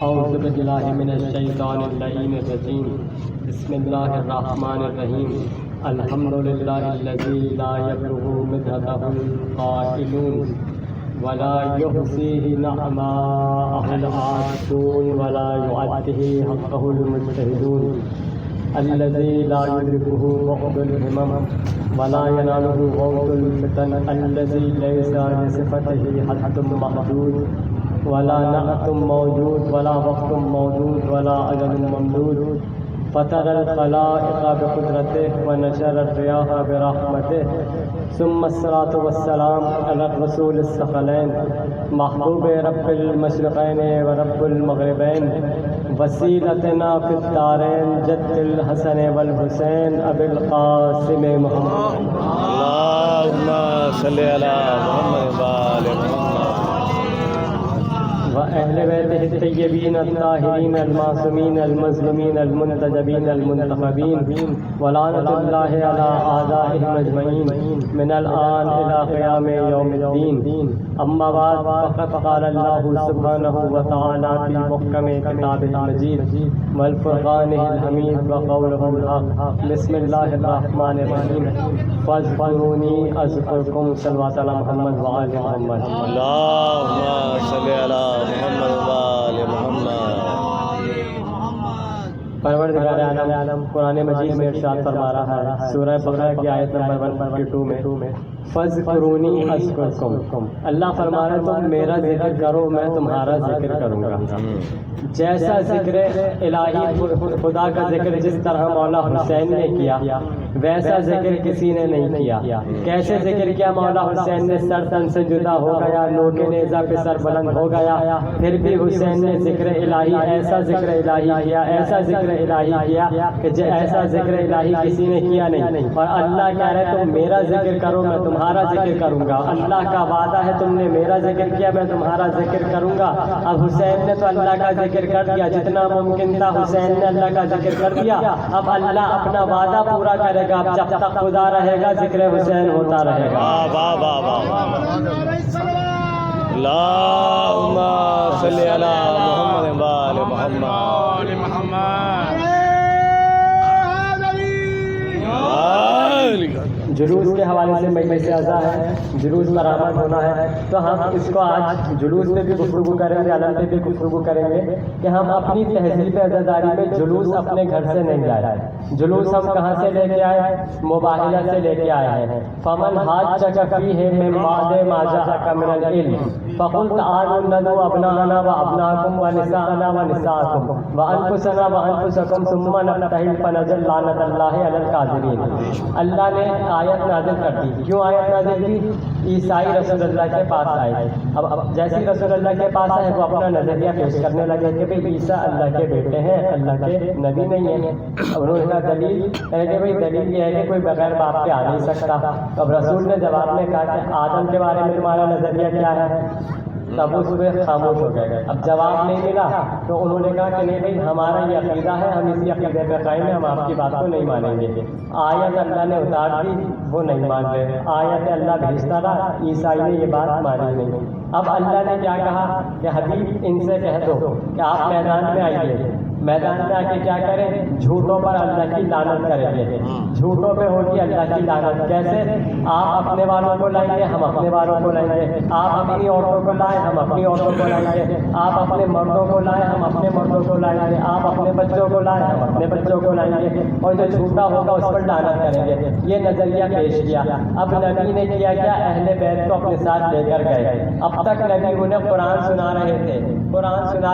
اعوذ باللہ من الشیطان اللعین الرجیم بسم اللہ الرحمن الرحیم الحمد للہ الذی لا یبلغ مدحته القائلون ولا يحصيه نعماءه العادون ولا يعده حقه المجتهدون الذي لا يدركه وقت الهمم ولا يناله غوث الفتن الذي ليس لصفته حد محدود ولا نعت موجود ولا وقت موجود ولا أجل ممدود فطر الخلائق بقدرته ونشر الرياح برحمته ثم الصلاة والسلام على الرسول الثقلين محبوب رب المشرقين ورب المغربين وسيلتنا في الدارين جد الحسن والحسين أبي القاسم محمد اللهم صل على محمد وآل محمد وأهل بيته الطيبين الطاهرين المعصومين المظلومين المنتجبين المنتخبين ولعنة الله على أعدائهم أجمعين من الآن إلى قيام يوم الدين أما بعد فقد قال الله سبحانه وتعالى في محكم كتابه المجيد والفرقانه الحميد وقوله الحق بسم الله الرحمن الرحيم فاذكروني أذكركم صلوات على محمد وآل محمد اللهم صل على محمد وآل محمد پروردگار عالم قرآن مجید میں ارشاد فرما رہا ہے سورہ بقرہ کی آیت نمبر 152 میں فاذکرونی اذکرکم اللہ فرما رہا ہے تم میرا ذکر کرو میں تمہارا ذکر کروں گا جیسا ذکر الہی خدا کا ذکر جس طرح مولا حسین نے کیا ویسا ذکر کسی نے نہیں کیا کیسے ذکر کیا مولا حسین نے سر تن سے جدا ہو گیا نوک نیزہ پہ سر بلند ہو گیا پھر بھی حسین نے ذکر الہی ایسا ذکر الہی کیا ایسا ذکر الہی کیا کہ ایسا ذکر الہی کسی نے کیا نہیں اور اللہ کہہ رہے تم میرا ذکر کرو میں تمہارا ذکر کروں گا اللہ کا وعدہ ہے تم نے میرا ذکر کیا میں تمہارا ذکر کروں گا اب حسین نے تو اللہ کا ذکر کر دیا جتنا ممکن تھا حسین نے اللہ کا ذکر کر دیا اب اللہ اپنا وعدہ پورا کرے گا جب تک خدا رہے گا ذکر حسین ہوتا رہے گا اللهم صل على محمد وآل محمد جلوس کے حوالے سے مجلس اعضاء ہے جلوس برآمد ہونا ہے تو ہم اس کو آج جلوس میں بھی گفتگو کریں گے علم پہ بھی گفتگو کریں گے کہ ہم اپنی تہذیب عزاداری میں جلوس اپنے گھر سے نہیں لائے جلوس ہم کہاں سے لے کے آئے مباحلہ سے لے کے آئے ہیں فمن حاجک فیہ من بعد ما جاءک من العلم فقل تعالوا ندعو ابناءنا وابناءکم ونساءنا ونساءکم وانفسنا وانفسکم ثم نبتہل فنجعل لعنۃ اللہ علی الکاذبین اللہ نے آیت نازل کر دی کیوں آیت نازل کی عیسائی رسول اللہ کے پاس آئے اب جیسے رسول اللہ کے پاس آئے وہ اپنا نظریہ پیش کرنے لگے کہ بھئی عیسیٰ اللہ کے بیٹے ہیں اللہ کے نبی نہیں ہیں انہوں نے کہا دلیل کہ بھئی دلیل یہ ہے کہ کوئی بغیر باپ کے آ نہیں سکتا اب رسول نے جواب میں کہا کہ آدم کے بارے میں تمہارا نظریہ کیا ہے تب اس پہ خاموش ہو گئے اب جواب نہیں ملا تو انہوں نے کہا کہ نہیں بھائی ہمارا یہ عقیدہ ہے ہم اسی عقیدے پہ قائم ہیں ہم آپ کی بات کو نہیں مانیں گے آیت اللہ نے اتار دی وہ نہیں مان رہے آیت اللہ بھیجتا رہا عیسائی نے یہ بات مانی نہیں اب اللہ نے کیا کہا کہ حبیب ان سے کہہ دو کہ آپ میدان میں آئیے میدان میں آ کے کیا کریں جھوٹوں پر اللہ کی لعنت کریں گے جھوٹوں پہ ہوگی اللہ کی لعنت کیسے آپ اپنے والوں کو لائیں گے ہم اپنے والوں کو لائیں گے آپ اپنی عورتوں کو لائیں ہم اپنی عورتوں کو لائیں گے آپ اپنے مردوں کو لائیں ہم اپنے مردوں کو لائیں گے آپ اپنے بچوں کو لائیں ہم اپنے بچوں کو لائیں گے اور جو جھوٹا ہوگا اس پر لعنت کریں گے یہ نظریہ پیش کیا اب نبی نے کیا کیا اہل بیت کو اپنے ساتھ لے کر گئے اب تک نبی انہیں قرآن سنا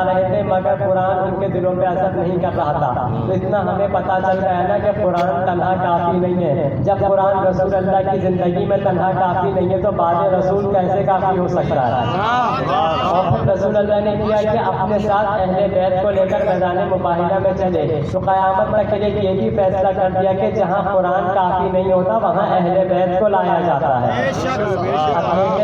رہے تھے مگر قرآن ان کے دلوں پہ اثر نہیں کر رہا تھا تو اتنا ہمیں پتا چل رہا ہے نا کہ قرآن تنہا کافی نہیں ہے جب قرآن رسول اللہ کی زندگی میں تنہا کافی نہیں ہے تو بعد رسول کیسے کافی ہو سکتا ہے اور پھر رسول اللہ نے کیا کہ اپنے ساتھ اہل بیت کو لے کر میدان مباحلہ میں چلے تو قیامت تک کے لیے یہ بھی فیصلہ کر دیا کہ جہاں قرآن کافی نہیں ہوتا وہاں اہل بیت کو لایا جاتا ہے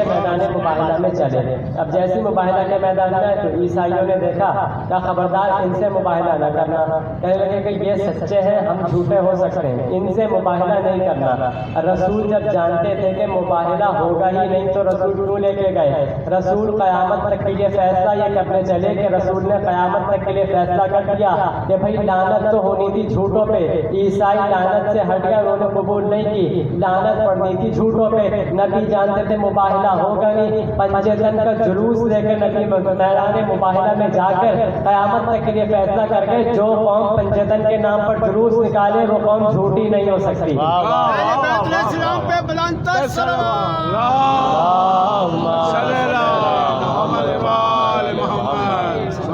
میدان مباحلہ میں چلے اب جیسے مباحلہ کے میدان میں تو عیسائیوں نے دیکھا کہ خبردار ان سے مباہلہ نہ کرنا، کہنے لگے کہ یہ سچے ہیں، ہم جھوٹے ہو سکتے ہیں، ان سے مباہلہ نہیں کرنا۔ رسول جب جانتے تھے کہ مباہلہ ہوگا ہی نہیں تو رسول کیوں لے کے گئے؟ رسول قیامت تک کے لیے فیصلہ یہ کرنے چلے کہ رسول نے قیامت تک کے لیے فیصلہ کر دیا کہ بھائی لعنت تو ہونی تھی جھوٹوں پہ، عیسائی لعنت سے ہٹ گئے، انہوں نے قبول نہیں کی، لعنت پڑنی تھی جھوٹوں پہ۔ نبی جانتے تھے مباہلہ ہوگا نہیں، پنجے دن کا جلوس لے کے نبی میدان مباہلہ میں جا کر قیامت تک کے لیے فیصلہ کر کے جو قوم پنجے دن کے نام پر جلوس نکالے وہ قوم جھوٹی نہیں ہو سکتی۔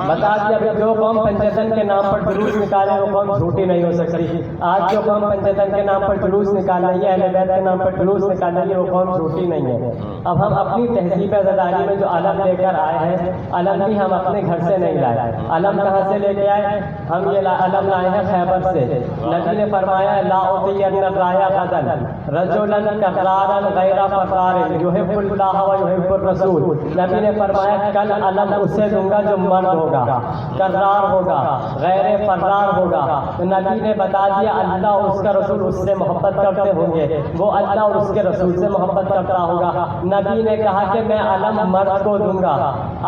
بتا دیا جو قوم پنجتن کے نام پر جلوس نکالے وہ قوم جھوٹی نہیں ہو سکتی۔ آج جو قوم پنجتن کے نام پر جلوس نکال رہی ہے، اہل بیت کے نام پر جلوس نکال رہی ہے، وہ قوم جھوٹی نہیں ہے۔ اب ہم اپنی تہذیب عزاداری میں جو علم لے کر آئے ہیں، علم بھی ہم اپنے گھر سے نہیں لائے۔ علم کہاں سے لے کے آئے؟ ہم یہ علم لائے ہیں خیبر سے۔ نبی نے فرمایا لا اعطین الرایا غدا رجلا کرارا غیر فرار یحب اللہ و یحب الرسول۔ نبی نے فرمایا کل علم اسے دوں گا جو مرد ہوگا، کرار ہوگا، غیر فرار ہوگا۔ تو نبی نے بتا دیا اللہ اور اس کا رسول اس سے محبت کرتے ہوں گے، وہ اللہ اور اس کے رسول سے محبت کرتا ہوگا۔ نبی نے کہا کہ میں علم مرد کو دوں گا،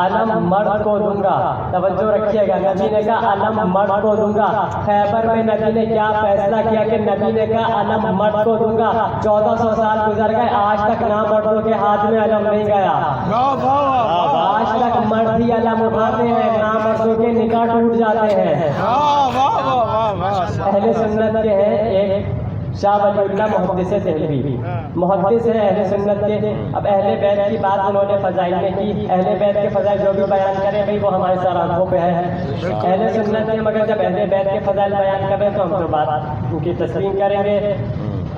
علم مرد کو دوں گا۔ توجہ رکھیے گا، نبی نے کہا علم مرد کو دوں گا۔ خیبر میں نبی نے کیا فیصلہ کیا کہ نبی نے کہا علم مرد کو دوں گا۔ 1400 سال گزر گئے، آج تک نامردوں کے ہاتھ میں علم نہیں گیا۔ آج تک مرد ہی علم اٹھاتے ہیں، نامردوں کے نکاح ٹوٹ جاتے ہیں۔ اہل سنت کے ہیں ایک شاہ ولی اللہ محدث دہلوی، محدث ہے اہل سنت کے۔ اب اہل بیت کی بات انہوں نے فضائل میں کی، اہل بیت کے فضائل جو بھی بیان کریں بھائی وہ ہمارے سر آنکھوں پہ ہے، اہل سنت کے، مگر جب اہل بیت کے فضائل بیان کریں تو ہم تو بات ان کی تسلیم کریں گے۔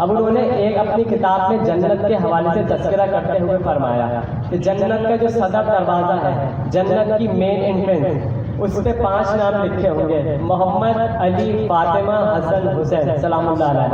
اب انہوں نے ایک اپنی کتاب میں جنت کے حوالے سے تذکرہ کرتے ہوئے فرمایا کہ جنت کا جو صدر دروازہ ہے، جنت کی مین انٹرنس، اس پہ 5 نام لکھے ہوں گے، محمد، علی، فاطمہ، حسن، حسین سلام اللہ علیہ۔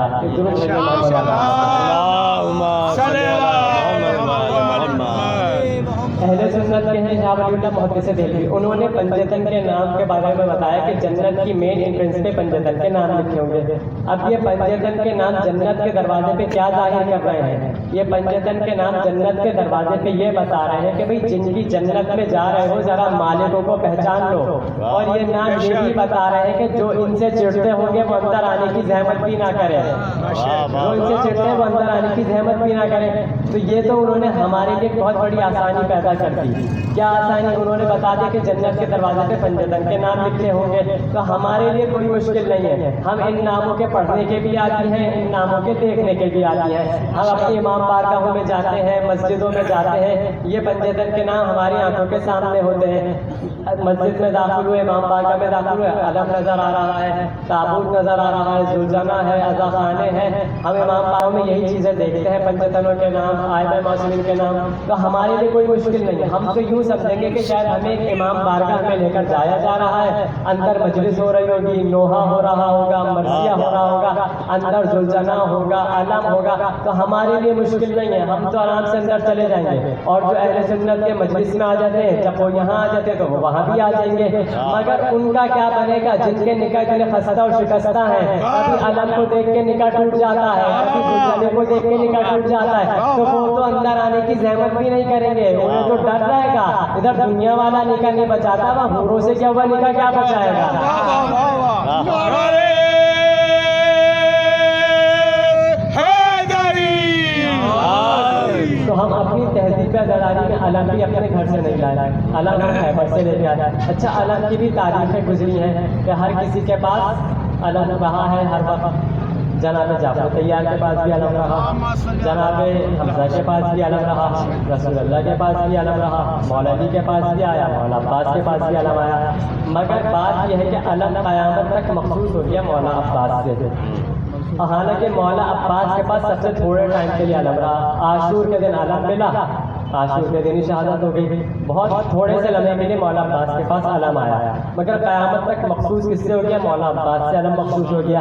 اہل سنت کے ہیں شاہ ولی اللہ محدث دہلوی، انہوں نے پنجتن کے نام کے بارے میں بتایا کہ جنت کی مین انٹرنس پہ پنجتن کے نام لکھے ہوں گے۔ اب یہ پنجتن کے نام جنت کے دروازے پہ کیا ظاہر کر رہے ہیں؟ یہ پنجتن کے نام جنت کے دروازے پہ یہ بتا رہے ہیں کہ بھئی جن کی جنت میں جا رہے ہو ذرا مالکوں کو پہچان لو، اور یہ نام یہ بھی بتا رہے ہیں کہ جو ان سے چڑھتے ہوں گے وہ اندر آنے کی زحمت بھی نہ کرے، جو ان سے چڑھتے ہیں وہ اندر آنے کی زحمت بھی نہ کرے۔ تو یہ تو انہوں نے ہمارے لیے بہت بڑی آسانی پیدا کر دی۔ کیا آسانی؟ انہوں نے بتا دیا کہ جنت کے دروازے پہ پنجتن کے نام لکھے ہوں گے، تو ہمارے لیے کوئی مشکل نہیں ہے، ہم ان ناموں کے پڑھنے کے بھی آتی ہیں، ان ناموں کے دیکھنے کے بھی آتی ہیں۔ ہم اپنے امام بارگاہوں میں جاتے ہیں، مسجدوں میں جاتے ہیں، یہ پنجتن کے نام ہماری آنکھوں کے سامنے ہوتے ہیں۔ مسجد میں داخل ہوئے، امام بارگاہ میں داخل ہوئے، علم نظر آ رہا ہے، تابوت نظر آ رہا ہے، زلزلہ ہے، عزا خانے ہیں، ہم امام بارگاہ میں یہی چیزیں دیکھتے ہیں، پنجتنوں کے نام، آئمہ معصومین کے نام۔ تو ہمارے لیے کوئی مشکل نہیں ہے، ہم تو یوں سمجھیں گے کہ شاید ہمیں ایک امام بارگاہ میں لے کر جایا جا رہا ہے، اندر مجلس ہو رہی ہوگی، نوحہ ہو رہا ہوگا، مرثیہ ہو رہا ہوگا، اندر زلزلہ ہوگا، علم ہوگا، تو ہمارے لیے مشکل نہیں ہے، ہم تو آرام سے اندر چلے جائیں گے۔ اور جو اہل سنت کے مجلس میں آ جاتے ہیں، جب وہ یہاں آ جاتے ہیں تو وہ وہاں بھی آ جائیں گے، مگر ان کا کیا بنے گا؟ جن کے نکاح اتنے خستہ اور شکستہ ہیں، کبھی علم کو دیکھ کے نکاح ٹوٹ جاتا ہے، کبھی زلزلے کو دیکھ کے نکاح ٹوٹ جاتا ہے، تو وہ تو اندر آنے کی زحمت بھی نہیں کریں گے، انہیں تو ڈر رہے گا ادھر دنیا والا نکاح نہیں بچاتا، وہ حوروں سے کیا ہوا نکاح کیا بچائے گا؟ تو ہم اپنی تہذیب عزاداری میں علم بھی اپنے گھر سے نہیں لائے، علم ہم خیبر سے لے کے آئے۔ اچھا، علم کی بھی تاریخیں گزری ہیں کہ ہر کسی کے پاس علم رہا ہے ہر وقت۔ جناب جعفر طیار کے پاس بھی علم رہا، جناب حمزہ کے پاس بھی علم رہا، رسول اللہ کے پاس بھی علم رہا، مولا علی کے پاس بھی آیا، مولا عباس کے پاس بھی علم آیا، مگر بات یہ ہے کہ علم قیامت تک مخصوص ہو گیا مولا عباس سے۔ حالانکہ مولا عباس کے پاس سب سے تھوڑے ٹائم کے لیے علم رہا، عاشور کے دن علم ملا عاشور کے دن شہادت ہو گئی. بہت تھوڑے سے لمحے کے لیے مولا عباس کے پاس علم آیا, مگر قیامت تک مخصوص کس سے ہو گیا؟ مولا عباس سے علم مخصوص ہو گیا.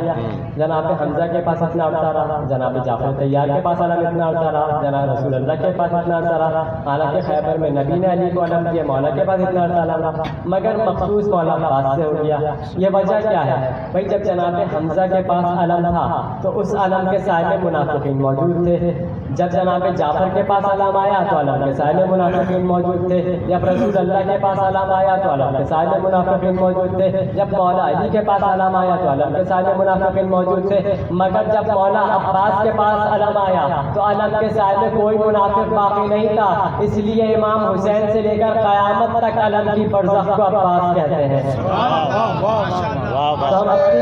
جناب حمزہ کے پاس اتنا عرصہ رہا, جناب جعفر طیار کے پاس علم اتنا عرصہ رہا, جناب رسول اللہ کے پاس اتنا عرصہ رہا. حالانکہ خیبر میں نبی نے علی کو علم دیا, مولا کے پاس اتنا عرصہ رہا, مگر مخصوص مولا عباس سے ہو گیا. یہ وجہ کیا ہے بھائی؟ جب جناب حمزہ کے پاس علم تھا تو اس علم کے سائے میں منافقین موجود تھے. جب جناب جعفر کے پاس علم آیا تو علم کے سائے میں منافقین موجود تھے. جب رسول اللہ کے پاس علم آیا تو علم کے سائے میں منافقین موجود تھے. جب مولا علی کے پاس علم آیا تو علم کے سائے میں منافقین موجود تھے. مگر جب مولا عباس کے پاس علم آیا تو علم کے سائے میں کوئی منافق باقی نہیں تھا. اس لیے امام حسین سے لے کر قیامت تک علم کی برزخ کو عباس کہتے ہیں. تو ہم اپنی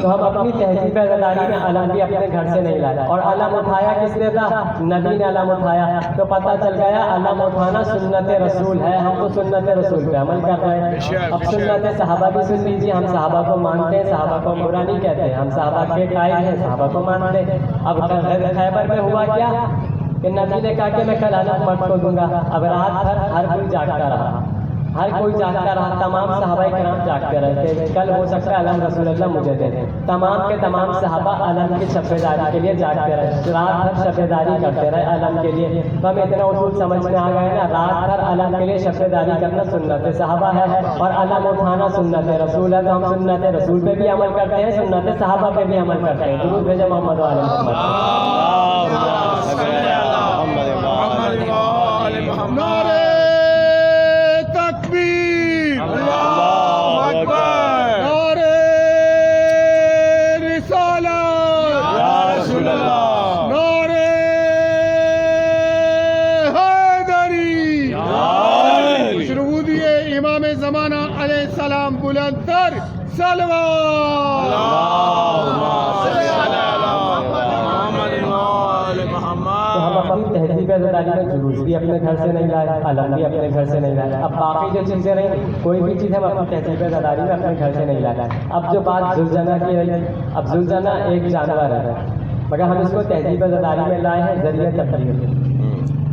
تو ہم اپنی تہذیب عزاداری میں علم بھی اپنے گھر سے نہیں لائے. اور علم اٹھایا کس نے تھا؟ نبی نے علم اٹھایا. تو پتہ چل گیا علم اٹھانا سنت رسول ہے. ہم تو سنت رسول پہ عمل کر رہے ہیں. اب سنت صحابہ بھی سن لیجیے. ہم صحابہ کو مانتے ہیں, صحابہ کو برا نہیں کہتے ہیں, ہم صحابہ کے قائل ہیں, صحابہ کو مانتے ہیں. اب خیبر میں ہوا کیا کہ نبی نے کہا کہ میں کل علم مرد کو دوں گا. اب رات بھر ہر کوئی جاگتا رہا, ہر کوئی جاگتا رہا. تمام صحابہ کرام جاگتے رہتے, کل ہو سکتا ہے علم رسول اللہ مجھے دے دیں. تمام کے تمام صحابہ علم کی شفیداری کے لیے جاگتے رہے, رات بھر شفیداری کرتے رہے علم کے لیے. تو ہم اتنا اصول سمجھ میں آ گئے نا, رات بھر علم کے لیے شفیداری کرنا سنت صحابہ ہے اور علم اٹھانا سنت رسول ہے. تو ہم سنت رسول پہ بھی عمل کرتے ہیں, سنت صحابہ پہ بھی عمل کرتے ہیں. درود بھیجے محمد و آل محمد. نعرہ تکبیر, اللہ اکبر, نعرہ رسالت, یا رسول اللہ, نعرہ حیدری. شروع دیے امام زمانہ علیہ السلام بلند تر صلوات. تو ہم اپنی تہذیب عزاداری میں جلوس بھی اپنے گھر سے نہیں لائے, علم بھی اپنے گھر سے نہیں لائے. اب باقی جو چیزیں رہیں, کوئی بھی چیز ہم اپنی تہذیب عزاداری میں اپنے گھر سے نہیں لائے. اب جو بات زلزلہ کی رہی, اب زلزلہ ایک جانور ہے, مگر ہم اس کو تہذیب عزاداری میں لائے ہیں ذریعہ تفریح.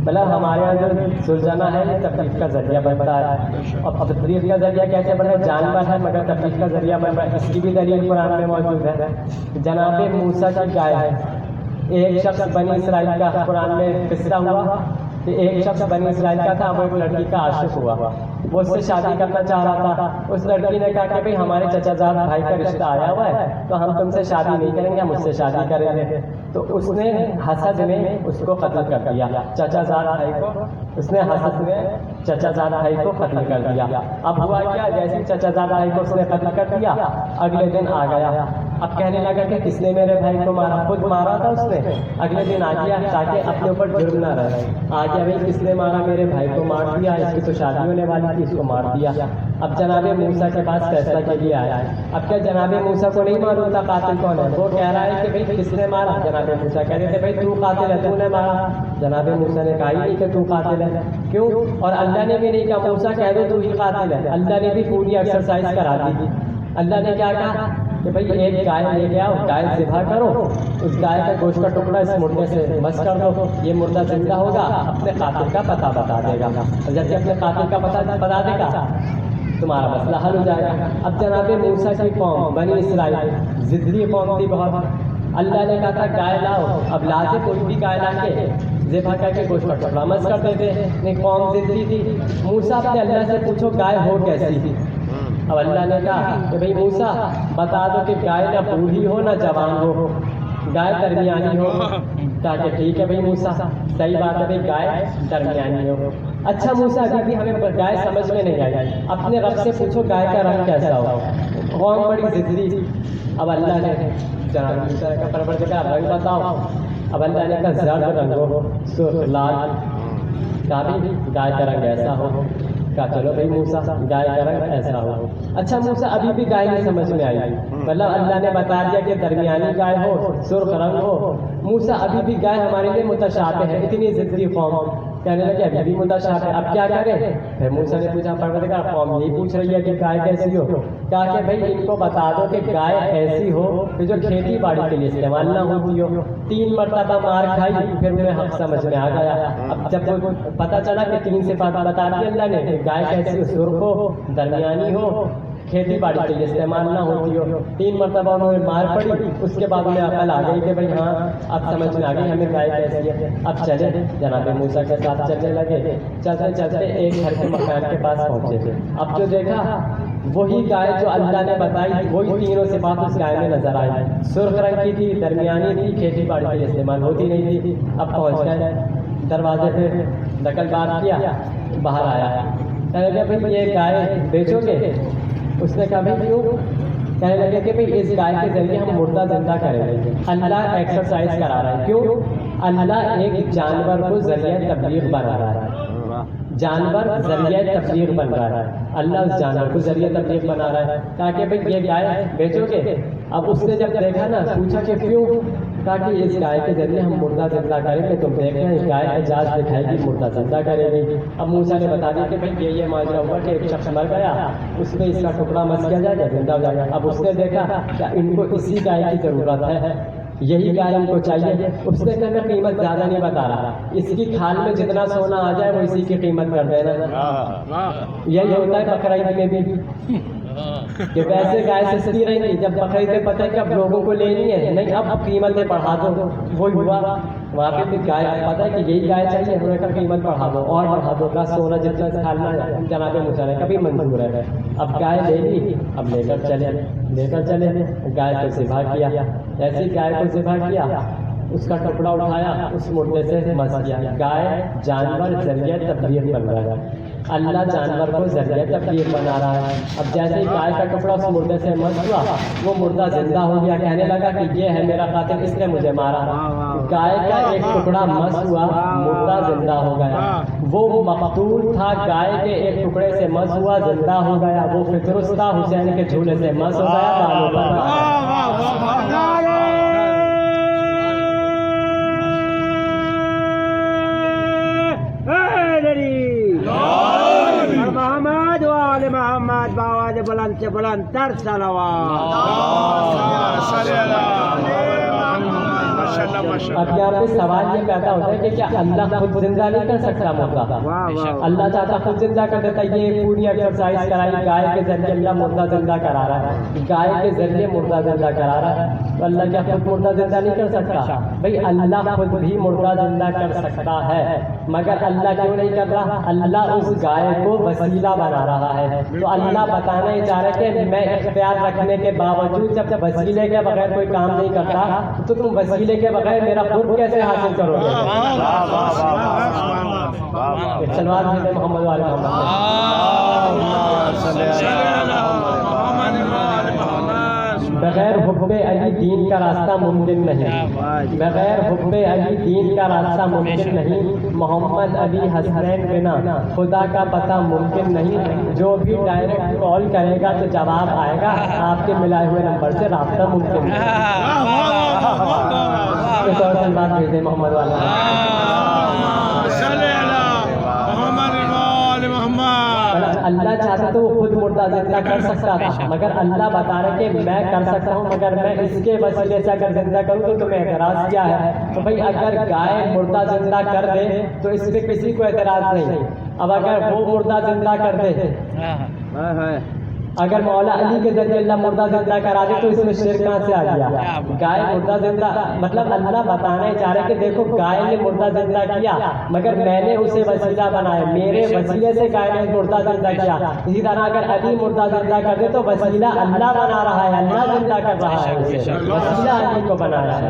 مطلب ہمارے یہاں جو زلزلہ ہے یہ تفریح کا ذریعہ بنتا ہے. اور تفریح کا ذریعہ کیسے بن رہا ہے؟ جانور ہے مگر تفریح کا ذریعہ بن رہا ہے. اس کی بھی دلیل قرآن میں موجود ہے. جناب موسیٰ کی گائے ہے. ایک شخص بنی اسرائیل کا قرآن میں قصہ ہوا کہ ایک شخص بنی اسرائیل کا تھا, وہ ایک لڑکی کا عاشق ہوا, وہ اس سے شادی کرنا چاہ رہا تھا. اس لڑکی نے کہا کہ بھئی ہمارے چچا زاد بھائی کا رشتہ آیا ہوا ہے, تو ہم تم سے شادی نہیں کریں گے, ہم اس سے شادی کریں گے. تو اس نے حسد میں اس کو قتل کر دیا, چچا زاد بھائی کو. اس نے حسد میں چچا زاد بھائی کو قتل کر دیا. اب ہوا کیا, جیسے چچا زاد بھائی کو اس نے قتل کر دیا, اگلے دن آ گیا. اب کہنے لگا کہ کس نے میرے بھائی کو مارا؟ خود مارا تھا اس نے. اگلے دن آ گیا تاکہ اپنے اوپر جرم نہ رہے. آ گیا بھائی کس نے مارا؟ میرے بھائی کو مار دیا, اس کی تو شادی ہونے والی تھی, اس کو مار دیا. اب جناب موسیٰ کے پاس فیصلہ کے لیے آیا ہے. اب کیا جناب موسیٰ کو نہیں معلوم تھا قاتل کون ہے؟ وہ کہہ رہا ہے کہ بھائی کس نے مارا؟ جناب موسیٰ کہہ رہے تھے بھائی تو قاتل ہے, تو نے مارا. جناب موسیٰ نے کہا ہی نہیں کہ تو قاتل ہے. کیوں؟ اور اللہ نے بھی نہیں کہا موسیٰ کہہ دو تو ہی قاتل ہے. اللہ نے بھی پوری ایکسرسائز کرا دی. اللہ نے کیا کہا کہ بھئی ایک گائے لے کے آؤ, گائے ذبح کرو, اس گائے کا گوشت کا ٹکڑا اس مردے سے مس کر دو, یہ مردہ زندہ ہوگا, اپنے قاتل کا پتہ بتا دے گا. جیسے اپنے قاتل کا پتہ بتا دے گا تمہارا مسئلہ حل ہو جائے گا. اب جناب موسیٰ کی قوم بنی اسرائیل ضدی قوم تھی بہت. اللہ نے کہا تھا گائے لاؤ, اب لاتے کوئی بھی گائے لا کے ذبح کر کے گوشت کا ٹکڑا مس کر دیتے. نہیں, قوم ضدی تھی. موسیٰ اپنے اللہ سے پوچھو گائے ہو کیسی تھی؟ اب اللہ نے کہا کہ بھئی موسیٰ بتا دو کہ گائے نہ بوڑھی ہو نہ جوان ہو, گائے درمیانی ہو. کہا کہ ٹھیک ہے بھئی موسیٰ, صحیح بات ہے بھئی گائے درمیانی ہو. اچھا موسیٰ ابھی بھی ہمیں گائے سمجھ میں نہیں آئی, اپنے رب سے پوچھو گائے کا رنگ کیسا ہو. قوم بڑی ضدی. اب اللہ نے جناب موسیٰ کا پروردگار رنگ بتاؤ. اب اللہ نے کہا زرد رنگ ہو, سرخ لال. کہا بھی گائے کا رنگ ایسا ہو. کہا چلو بھائی موسیٰ گائے کا رنگ ایسا ہو. اچھا موسیٰ ابھی بھی گائے نہیں سمجھ میں آئی. مطلب اللہ نے بتا دیا کہ درمیانی گائے ہو, سرخ رنگ ہو, موسیٰ ابھی بھی گائے ہمارے لیے متشابہ ہے، اتنی ضدی قوم کہنے لگے ابھی بھی متشابہ ہے، اب کیا کریں؟ پھر موسیٰ نے پوچھا، پروردگار قوم یہی پوچھ رہی ہے کہ گائے کیسی ہو؟ کہا کہ بھائی ان کو بتا دو کہ گائے ایسی ہو کہ جو کھیتی باڑی کے لیے استعمال نہ ہوتی ہو۔ 3 مرتبہ مار کھائی، پھر انہیں حق سمجھ میں آ گیا۔ اب جب پتہ چلا کہ 3 صفات بتا دی اللہ نے کہ گائے کیسی ہو، سرخ ہو، درمیانی ہو، کھیتی باڑی کے لیے استعمال نہ ہوتی ہو، 3 مرتبہ انہوں نے مار پڑی، اس کے بعد انہیں عقل آ گئی کہ بھائی ہاں اب سمجھ میں آ گئی ہمیں گائے کیسی ہے۔ اب چلے جناب موسیٰ کے ساتھ چلنے لگے، چلتے چلتے ایک گھر کے مکان کے پاس پہنچے تھے۔ اب جو دیکھا وہی گائے جو اللہ نے بتائی، وہی تینوں صفات اس گائے میں نظر آئی، سرخ رنگ کی تھی، درمیانی تھی، کھیتی باڑی کے لیے استعمال ہوتی نہیں تھی۔ اب پہنچ گئے، دروازے پہ دخل بات کیا، باہر آیا، کہنے لگے بھائی یہ گائے بیچو گے؟ اس نے کہا بھائی کیوں؟ کہنے لگے کہ بھائی اس گائے کے ذریعے ہم مردہ زندہ کریں گے، اللہ ایکسرسائز کرا رہا ہے۔ کیوں؟ اللہ ایک جانور کو ذریعہ تبلیغ بنا رہا ہے، جانور ذریعہ تبلیغ بن رہا ہے، اللہ اس جانور کو ذریعہ تبلیغ بنا رہا ہے تاکہ بھائی یہ گائے بیچو گے؟ اب اس نے جب دیکھا نا، پوچھا کہ کیوں؟ تاکہ اس گائے کے ذریعے ہم مردہ زندہ کریں گے، تم دیکھ رہے ہیں گائے اعجاز دکھائے گی، مردہ زندہ کرے گی۔ اب موسیٰ نے بتا دیا کہ بھائی یہ ماجرا ہوا کہ ایک شخص مر گیا، اس میں اس کا ٹکڑا مس کیا جائے گا، زندہ ہو جائے گا۔ اب اس نے دیکھا کہ ان کو اسی گائے کی ضرورت ہے، یہی گائے ان کو چاہیے۔ اس نے کہا میں قیمت زیادہ نہیں بتا رہا، اس کی کھال میں جتنا سونا آ جائے وہ اسی کی قیمت کر دینا۔ یہی ہوتا ہے بقرعید میں بھی کہ ویسے گائے سستی رہیں گی، جب بقرعید میں پتہ ہے کہ اب لوگوں کو لینی ہے، نہیں اب قیمتیں بڑھا دو، وہی ہوا وہاں پہ بھی گائے پتہ ہے کہ یہی گائے چاہیے، انہوں نے کہا قیمت بڑھا دو اور بڑھا دو، کا سونا جتنا کھالنا ہے جناب موسیٰ نے کبھی منظور ہے۔ اب گائے لے لی، اب لے کر چلے گائے کو ذبح کیا، ایسی گائے کو ذبح کیا، اس کا ٹکڑا اٹھایا، اس مردے سے مس کیا۔ گائے جانور ذریعہ تبلیغ بن رہا ہے، اللہ جانور کو ذریعہ تبلیغ بنا رہا ہے۔ اب جیسے ہی گائے کا ٹکڑا اس مردے سے مس ہوا، وہ مردہ زندہ ہو گیا، کہنے لگا کہ یہ ہے میرا قاتل، اس نے مجھے مارا۔ گائے کا ایک ٹکڑا مس ہوا، مردہ زندہ ہو گیا۔ وہ مقتول تھا، گائے کے ایک ٹکڑے سے مس ہوا، زندہ ہو گیا۔ وہ فطرس تھا، حسین کے جھولے سے مس ہو گیا، بالوں پر محمد وآل محمد بآواز بلند سے بلند تر صلوات۔ اب یہاں پہ سوال یہ پیدا ہوتا ہے کہ کیا اللہ خود زندہ نہیں کر سکتا مردہ؟ اللہ چاہتا خود زندہ کر دیتا۔ یہ پوری ایکسرسائز کرائی، گائے کے ذریعے اللہ مردہ زندہ کرا رہا ہے، گائے کے ذریعے مردہ زندہ کرا رہا ہے، تو اللہ کیا خود مردہ زندہ نہیں کر سکتا؟ بھائی اللہ خود بھی مردہ زندہ کر سکتا ہے، مگر اللہ کیوں نہیں کر رہا؟ اللہ اس گائے کو وسیلہ بنا رہا ہے۔ تو اللہ بتانا ہی چاہ رہے کہ میں اختیار رکھنے کے باوجود جب وسیلے کے بغیر کوئی کام نہیں کرتا تو تم وسیلے کے بغیر میرا قرب کیسے حاصل کرو گے؟ سلوات بھیجیں محمد والے بغیر حب علی دین کا راستہ ممکن نہیں، بغیر حب علی دین کا راستہ ممکن نہیں، محمد علی حسنین بنا خدا کا پتہ ممکن نہیں۔ جو بھی ڈائریکٹ کال کرے گا تو جواب آئے گا، آپ کے ملائے ہوئے نمبر سے رابطہ ممکن نہیں۔ اس اور سلوات بھیجیں محمد والے اللہ چاہتا تو وہ خود مردہ زندہ کر سکتا تھا، مگر اللہ بتا رہے کہ میں کر سکتا ہوں، مگر میں اس کے وسیلے سے اگر زندہ کروں تو تمہیں اعتراض کیا ہے؟ تو بھائی اگر گائے مردہ زندہ کر دے تو اس پہ کسی کو اعتراض نہیں۔ اب اگر وہ مردہ زندہ کر دے، اگر مولا علی کے ذریعے اللہ مردہ زندہ کرا دے تو اس میں شرک کہاں سے آ گیا؟ گائے مردہ زندہ، مطلب اللہ بتانا چاہ رہے کہ دیکھو گائے نے مردہ زندہ کیا مگر میں نے اسے وسیلہ بنایا، میرے وسیلے سے گائے نے مردہ زندہ کیا۔ اسی طرح اگر علی مردہ زندہ کر دے تو وسیلہ اللہ بنا رہا ہے، اللہ زندہ کر رہا ہے اسے، وسیلہ علی کو بنایا ہے۔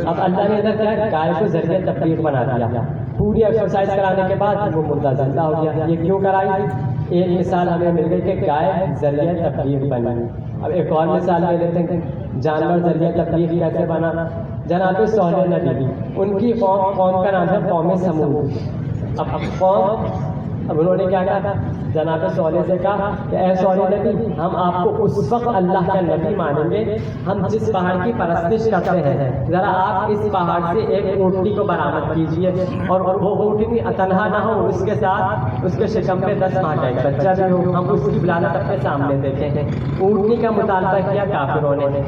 اب اللہ نے ادھر کیا گائے کو ذریعہ تبلیغ بنا دیا، پوری ایکسرسائز کرانے کے بعد وہ مردہ زندہ ہو گیا۔ یہ کیوں کرائی؟ ایک مثال ہمیں مل گئی کہ گائے ذریعہ تبلیغ بنی۔ اب ایک اور مثال لے لیتے ہیں، جانور ذریعہ تبلیغ کیسے بنا؟ جناب صالح نبی، ان کی قوم کا نام ہے قوم سمود۔ اب قوم اب انہوں نے کیا کہا؟ جناب صالح سے کہا کہ اے صالح نبی، ہم آپ کو اس وقت اللہ کا نبی مانیں گے ہم جس پہاڑ کی پرستش کرتے ہیں، ذرا آپ اس پہاڑ سے ایک اونٹنی کو برآمد کیجیے، اور وہ اونٹنی تنہا نہ ہو، اس کے ساتھ اس کے شکم پہ 10 ماہ کا ایک بچہ بھی ہو، ہم اس کی ولادت اپنے سامنے دیکھیں گے۔ اونٹنی کا مطالبہ کیا کافروں نے،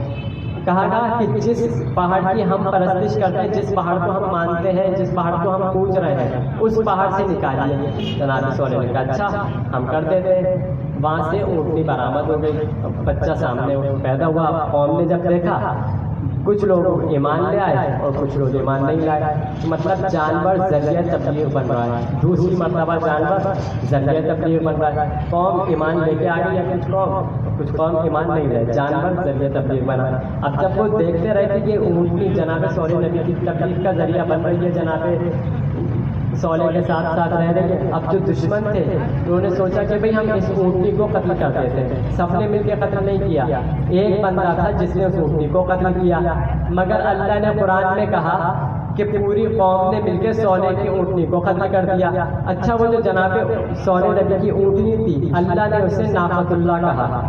کہا کہ جس پہاڑ کی ہم پرستش کرتے ہیں، جس پہاڑ کو ہم مانتے ہیں، جس پہاڑ کو ہم پوج رہے ہیں، اس پہاڑ سے نکالیے۔ جناب صالح نے کہا اچھا ہم کر دیتے ہیں۔ وہاں سے اونٹنی برآمد ہو گئی، بچہ سامنے پیدا ہوا۔ قوم نے جب دیکھا، کچھ لوگ ایمان لے آئے اور کچھ لوگ ایمان نہیں لائے، مطلب جانور ذریعہ تبلیغ بن رہا ہے، دوسری مرتبہ جانور ذریعہ تبلیغ بن رہا ہے۔ قوم ایمان لے کے آ گئی ہے، کچھ قوم ایمان نہیں لائے، جانور ذریعہ تبلیغ بنا۔ اب جب وہ دیکھتے رہے تھے کہ اونٹنی جناب صالح نبی کی تبلیغ کا ذریعہ بن رہی ہے، جناب صالح کے ساتھ ساتھ رہ رہے ہیں، اب جو دشمن تھے انہوں نے سوچا کہ بھئی ہم اس اونٹنی کو قتل کر دیتے ہیں۔ سب نے مل کے قتل نہیں کیا، ایک بندہ تھا جس نے اس اونٹنی کو قتل کیا، مگر اللہ نے قرآن میں کہا کہ پوری قوم نے مل کے صالح کی اونٹنی کو قتل کر دیا۔ اچھا وہ جو جناب صالح نبی کی اونٹنی تھی، اللہ نے اسے ناقۃ اللہ کہا۔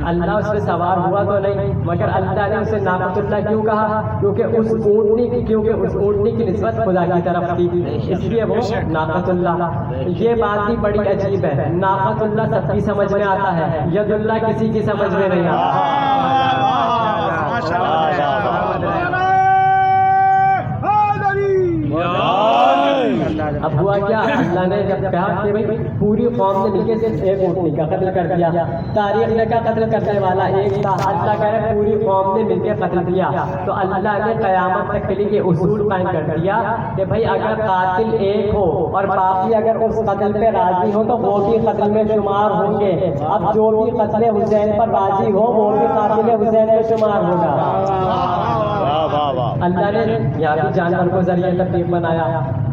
اللہ اس پہ سوار ہوا تو نہیں، مگر اللہ نے اسے ناقۃ اللہ کیوں کہا؟ کیونکہ اس اونٹنی کی نسبت خدا کی طرف تھی، اس لیے وہ ناقۃ اللہ۔ یہ بات بھی بڑی عجیب ہے، ناقۃ اللہ سب کی سمجھ میں آتا ہے، ید اللہ کسی کی سمجھ میں نہیں آتا۔ اب ہوا کیا، اللہ نے جب کہا کہ بھئی پوری قوم نے مل کے صرف ایک اونٹنی کا قتل کر دیا، تاریخ نے کہا قتل کرنے والا ایک تھا، اللہ کہہ رہے پوری قوم نے مل کے قتل کیا، تو اللہ نے قیامت تک کے لیے اصول قائم کر دیا کہ بھئی اگر قاتل ایک ہو اور باقی اگر اس قتل پہ راضی ہو تو وہ بھی قتل میں شمار ہوں گے۔ اب جو بھی قتل حسین پر راضی ہو وہ بھی قاتل حسین میں شمار ہوگا۔ اللہ نے یہاں بھی جانور کو ذریعہ تبلیغ بنایا،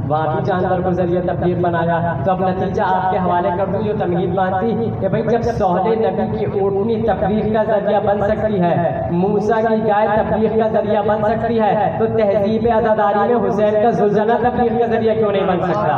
وہاں بھی جانور کو ذریعہ تبلیغ بنایا، تو اب نتیجہ آپ کے حوالے کر دوں جو تمہید باندھی کہ بھئی جب صالح نبی کی اونٹنی تبلیغ کا ذریعہ بن سکتی ہے، موسیٰ کی گائے تبلیغ کا ذریعہ بن سکتی ہے، تو تہذیب عزاداری میں حسین کا زلزلہ تبلیغ کا ذریعہ کیوں نہیں بن سکتا؟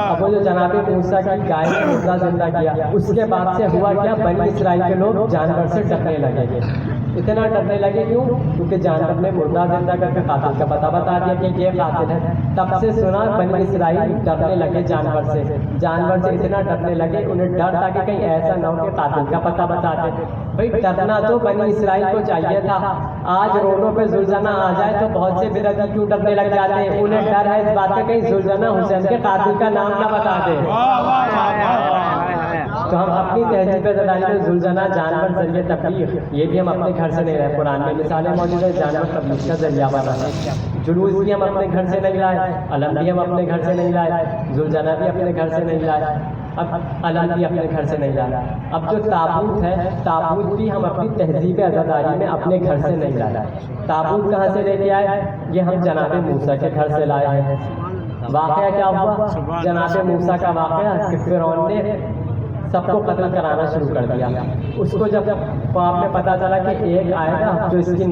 اب وہ جو جناب موسیٰ کی گائے کو مردہ زندہ کیا، اس کے بعد سے ہوا کیا، بنی اسرائیل کے لوگ جانور سے ڈرنے لگے، اتنا ڈرنے لگے کیوں؟ کیونکہ جانور نے مردہ زندہ کر کے قاتل کا پتہ بتا دیا کہ یہ قاتل ہے۔ تب سے سنا بنی اسرائیل ڈرنے لگے جانور سے اتنا ڈرنے لگے، انہیں ڈر تھا کہ کہیں ایسا نہ ہو کہ قاتل کا پتہ بتا دے۔ بھئی ڈرنا تو بنی اسرائیل کو چاہیے تھا، آج روڈوں پہ زلزلہ آ جائے تو بہت سے بدعتی کیوں ڈرنے لگ جاتے ہیں؟ انہیں ڈر ہے اس بات کا کہیں زلزلہ حسین کے قاتل کا نام نہ بتا دے۔ تو ہم اپنی تہذیب زدائی میں زلزلہ جانور ذریعہ تبلیغ، یہ بھی ہم اپنے گھر سے نہیں رہے، قرآن میں مثالیں موجود ہیں، جانور تبلیغ کا ذریعہ بنا ہے۔ جلوس بھی ہم اپنے گھر سے نہیں لائے، علم بھی ہم اپنے گھر سے نہیں لائے، زلزلہ بھی اپنے گھر سے نہیں لائے، اب علم بھی اپنے گھر سے نہیں لائے۔ اب جو تابوت ہے، تابوت بھی ہم اپنی تہذیب عزاداری میں اپنے گھر سے نہیں لائے۔ تابوت کہاں سے لے کے آئے؟ یہ ہم جناب موسیٰ کے گھر سے لائے ہیں۔ واقعہ کیا ہوا؟ جناب موسیٰ کا واقعہ کہ فرعون نے سب کو قتل کرانا شروع کر دیا۔ اس کو جب خواب میں پتا چلا کہ ایک آئے گا جو اس کی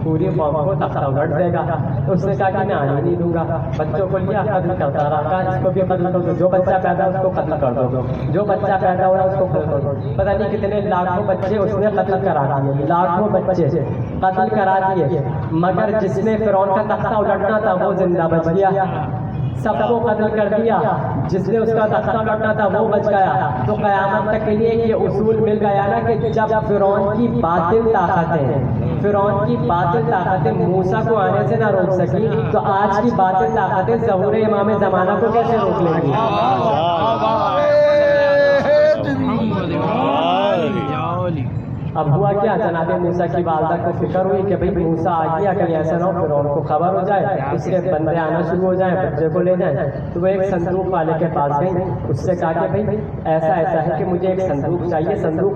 پوری قوم کو تختہ الٹ دے گا، تو اس نے کہا کہ میں آنے نہیں دوں گا، بچوں کو لیا قتل کرتا رہا، اس کو بھی قتل کر دو، جو بچہ پیدا اس کو قتل کر دو، جو بچہ پیدا ہو رہا اس کو قتل کر دو۔ پتہ نہیں کتنے لاکھوں بچے اس نے قتل کرا دیے، لاکھوں بچے قتل کرا دیے، مگر جس نے فرعون کا تختہ الٹنا تھا وہ زندہ بچ گیا۔ سب کو قتل کر دیا، جس نے اس کا تختہ الٹنا تھا وہ بچ گیا۔ تو قیامت تک کے لیے یہ اصول مل گیا نا کہ جب فرعون کی باطل طاقتیں موسیٰ کو آنے سے نہ روک سکی، تو آج کی باطل طاقتیں ظہور امام زمانہ کو کیسے روک لیں گی؟ اب ہوا کیا، جناب موسیٰ کی والدہ کو فکر ہوئی کہ بھئی موسیٰ آ گیا، کہیں ایسا نہ ہو فرعون کو خبر ہو جائے، اس کے بندے آنا شروع ہو جائیں، بچے کو لے جائیں۔ تو وہ ایک صندوق والے کے پاس گئی، اس سے کہا کہ بھئی ایسا ہے کہ مجھے ایک صندوق چاہیے۔ صندوق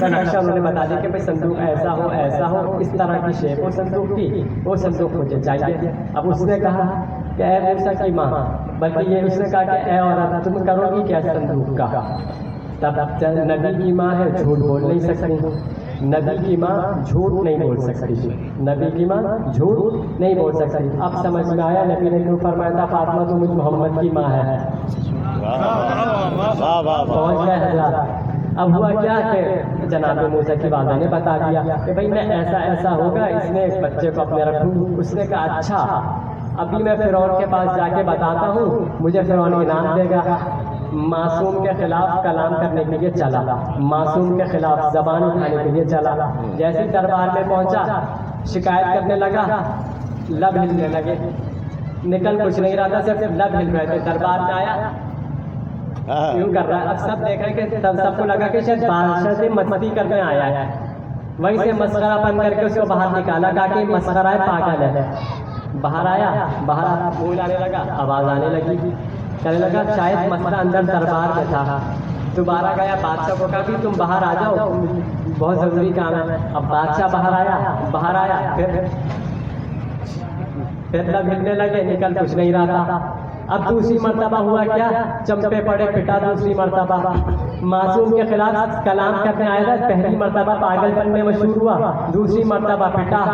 کا نقشہ انہوں نے بتا دیا کہ بھئی صندوق ایسا ہو، اس طرح کی شیپ ہو صندوق کی، وہ صندوق مجھے چاہیے۔ اب اس نے کہا کہ اے موسیٰ کی ماں، بلکہ یہ اس نے کہا کہ اے عورت تم کرو گی کیا صندوق کا؟ تب نبی کی ماں ہے، جھوٹ بول نہیں سکتی، نبی کی ماں جھوٹ نہیں بول سکتی تھی، نبی کی ماں جھوٹ نہیں بول سکتی۔ اب سمجھ میں آیا نبی نے کیوں فرمایا تھا فاطمہ تو مجھ محمد کی ماں ہے۔ پہنچ گئے حضرات۔ اب ہوا کیا کہ جناب موسیٰ کی والدہ نے بتا دیا کہ بھائی میں ایسا ایسا ہوگا، اس نے ایک بچے کو اپنے رکھوں۔ اس نے کہا اچھا ابھی میں فرعون کے پاس جا کے بتاتا ہوں، مجھے فرعون انعام دے گا۔ معصوم کے خلاف کلام کرنے کے لیے چلا، معصوم کے خلاف زبان اٹھانے کے لیے چلا۔ جیسے دربار میں پہنچا شکایت کرنے لگا، لب ہلنے لگے، نکل کچھ نہیں رہا تھا، صرف لب ہل رہے تھے۔ دربار میں آیا کیوں کر رہا ہے؟ اب سب دیکھ رہے کہ سب کو لگا کہ شاید بادشاہ سے مستی کرنے آیا ہے، وہیں سے مسخرہ بن کر کے اس کو باہر نکالا، کہا کہ مسخرہ ہے، پاگل ہے۔ باہر آیا، باہر پھول آنے لگا، آواز آنے لگی، کہنے لگا شاید مسئلہ اندر دربار میں تھا۔ دوبارہ گیا بادشاہ کو کہا کہ تم باہر آ جاؤ، بہت ضروری کام ہے۔ اب بادشاہ باہر آیا، پھر لب ہلنے لگے، نکل کچھ نہیں رہا تھا۔ اب دوسری مرتبہ ہوا کیا، چمپے پڑے، پٹا دوسری مرتبہ۔ معصوم کے خلاف کلام کرنے آیا تھا، پہلی مرتبہ پاگل پن میں مشہور ہوا، دوسری مرتبہ پٹا،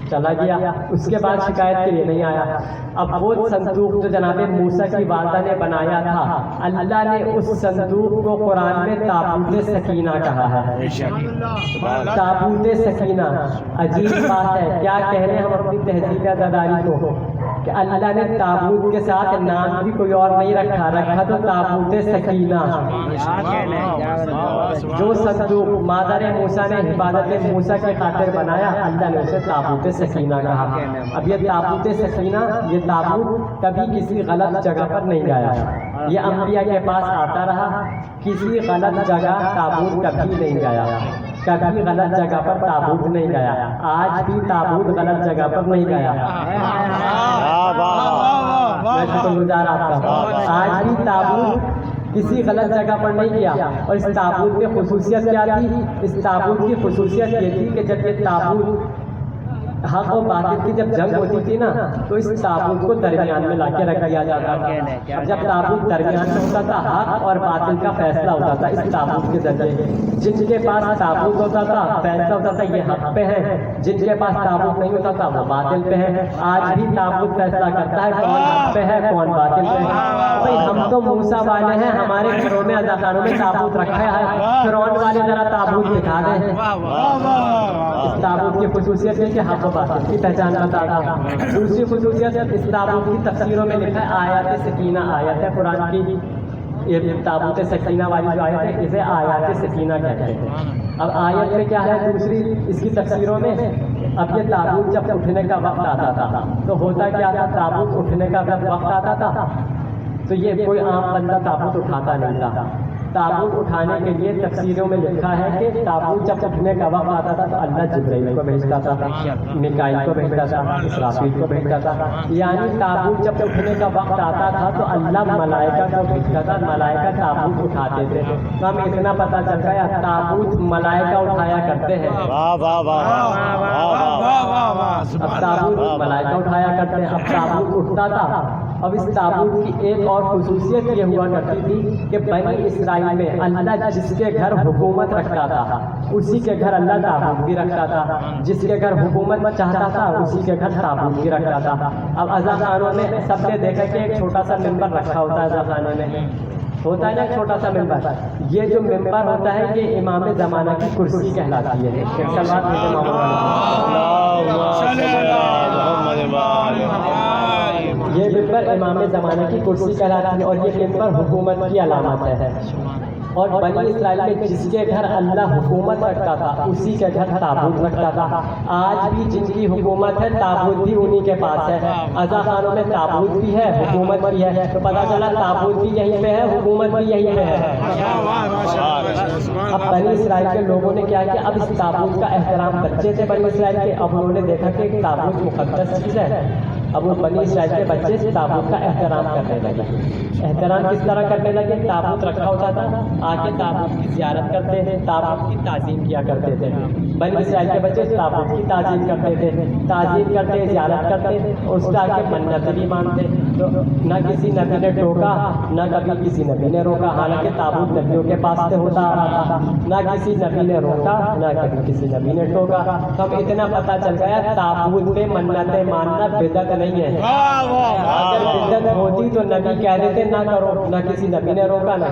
چلا گیا۔ اس کے بعد شکایت کے لیے نہیں آیا۔ اب وہ صندوق جو جناب موسیٰ کی والدہ نے بنایا تھا، اللہ نے اس صندوق کو قرآن میں تابوت سکینہ کہا ہے۔ تابوت سکینہ عجیب بات ہے، کیا کہہ رہے ہیں ہم اپنی تہذیب عزاداری کو کہ اللہ نے تابوت کے ساتھ نام بھی کوئی اور نہیں رکھا تو تابوت سکینہ، جو صندوق مادر موسیٰ نے حفاظت موسیٰ کی خاطر بنایا، اللہ نے اسے تابوت سکینہ کہا۔ اب یہ تابوت سکینہ، یہ تابوت کبھی کسی غلط جگہ پر نہیں گیا، یہ انبیاء کے پاس آتا رہا، کسی غلط جگہ تابوت کبھی نہیں گیا، کبھی غلط جگہ پر تابوت نہیں گیا، آج بھی تابوت غلط جگہ پر نہیں گیا۔ میں شکر گزار آپ کا، آج بھی تابوت کسی غلط جگہ پر نہیں گیا۔ اور اس تابوت کی خصوصیت کیا تھی؟ اس تابوت کی خصوصیت یہ تھی کہ جب یہ تابوت حق و باطل کی جب جنگ ہوتی تھی نا، تو اس تابوت کو درمیان میں لا کے رکھ دیا جاتا تھا۔ اور جب تابوت درمیان میں ہوتا تھا، حق اور باطل کا فیصلہ ہوتا تھا اس تابوت کے ذریعے۔ جن کے پاس تابوت ہوتا تھا فیصلہ ہوتا تھا یہ حق پہ ہے، جن کے پاس تابوت نہیں ہوتا تھا وہ باطل پہ ہے۔ آج بھی تابوت فیصلہ کرتا ہے کون حق پہ ہے کون باطل پہ ہے۔ بھائی ہم تو موسیٰ والے ہیں، ہمارے گھروں میں اداکاروں میں تابوت رکھا ہے، فرعون والے ذرا تابوت دکھا دیں۔ اس تابوت کی خصوصیت ہے کہ حق و باطل کی پہچان بتاتا ہے۔ دوسری خصوصیت اس تابوت کی تفسیروں میں لکھا ہے آیات سکینہ، آیت ہے قرآن کی، یہ تابوت سکینہ والی جو آیت ہے اسے آیات سکینہ کہتے ہیں۔ اب آیت میں کیا ہے دوسری اس کی تفسیروں میں، اب یہ تابوت جب اٹھنے کا وقت آتا تھا تو ہوتا کیا تھا، تابوت اٹھنے کا جب وقت آتا تھا تو یہ کوئی عام بندہ تابوت اٹھاتا نہیں تھا۔ تابوت اٹھانے کے لیے تفسیروں میں لکھا ہے کہ تابوت جب اٹھنے کا وقت آتا تھا تو اللہ جبرائیل کو بھیجتا تھا، میکائیل کو بھیجتا تھا، اسرافیل کو بھیجتا تھا۔ یعنی تابوت جب اٹھنے کا وقت آتا تھا تو اللہ ملائکہ کو بھیجتا تھا، ملائکہ تابوت اٹھاتے تھے۔ تو ہمیں اتنا پتہ چل گیا تابوت ملائکہ اٹھایا کرتے ہیں۔ اب تابوت ملائکہ اٹھایا کرتے ہیں، اب تابوت اٹھتا تھا۔ اب اس تابوت کی ایک اور خصوصیت یہ ہوا کرتی تھی کہ بنی اسرائیل میں اللہ جس کے گھر حکومت رکھتا تھا اسی کے گھر اللہ تابوت بھی رکھتا تھا، جس کے گھر حکومت چاہتا تھا اسی کے گھر تابوت بھی رکھتا تھا۔ اب عزا خانوں میں سب نے دیکھا کہ ایک چھوٹا سا ممبر رکھا ہوتا ہے، عزا خانے میں ہوتا ہے نا چھوٹا سا ممبر، یہ جو ممبر ہوتا ہے یہ امام زمانہ کی کرسی کہلاتی ہے۔ یہ ممبر امام زمانہ کی کرسی کہلاتی ہے اور یہ ممبر حکومت کی علامت ہے۔ اور بنی اسرائیل میں جس کے گھر اللہ حکومت رکھتا تھا اسی کے گھر تابوت رکھتا تھا۔ آج بھی جن کی حکومت ہے تابوت بھی انہی کے پاس ہے۔ عزا خانوں میں تابوت بھی ہے، حکومت بھی ہے، تو پتہ چلا تابوت بھی یہیں پہ ہے، حکومت بھی یہیں پہ ہے۔ اب بنی اسرائیل کے لوگوں نے کیا کیا، اب اس تابوت کا احترام بچے تھے بنی اسرائیل کے، اب انہوں نے دیکھا کہ تابوت مقدس چیز ہے، اب وہ بنی اسرائیل کے بچے سے تابوت کا احترام کرنے لگے. احترام کس طرح کرنے لگے؟ تابوت رکھا ہوتا تھا, آ کے تابوت کی زیارت کرتے تھے, تابوت کی تعظیم کیا کرتے تھے. بنی اسرائیل کے بچے تابوت کی تعظیم کرتے تھے, تعظیم کرتے, زیارت کرتے, اس کا آ کے منت بھی مانتے. تو نہ کسی نبی نے ٹوکا, نہ کبھی کسی نبی نے روکا, حالانکہ تابوت نبیوں کے پاس سے ہوتا آ رہا تھا. نہ کسی نبی نے روکا, نہ کبھی کسی نبی نے ٹوکا. تو اب اتنا پتہ چل گیا تابوت پہ منتیں ماننا بدعت نہیں ہے. اگر بدعت ہوتی تو نبی کہہ دیتے نہ کرو, نہ کسی نبی نے روکا, نہ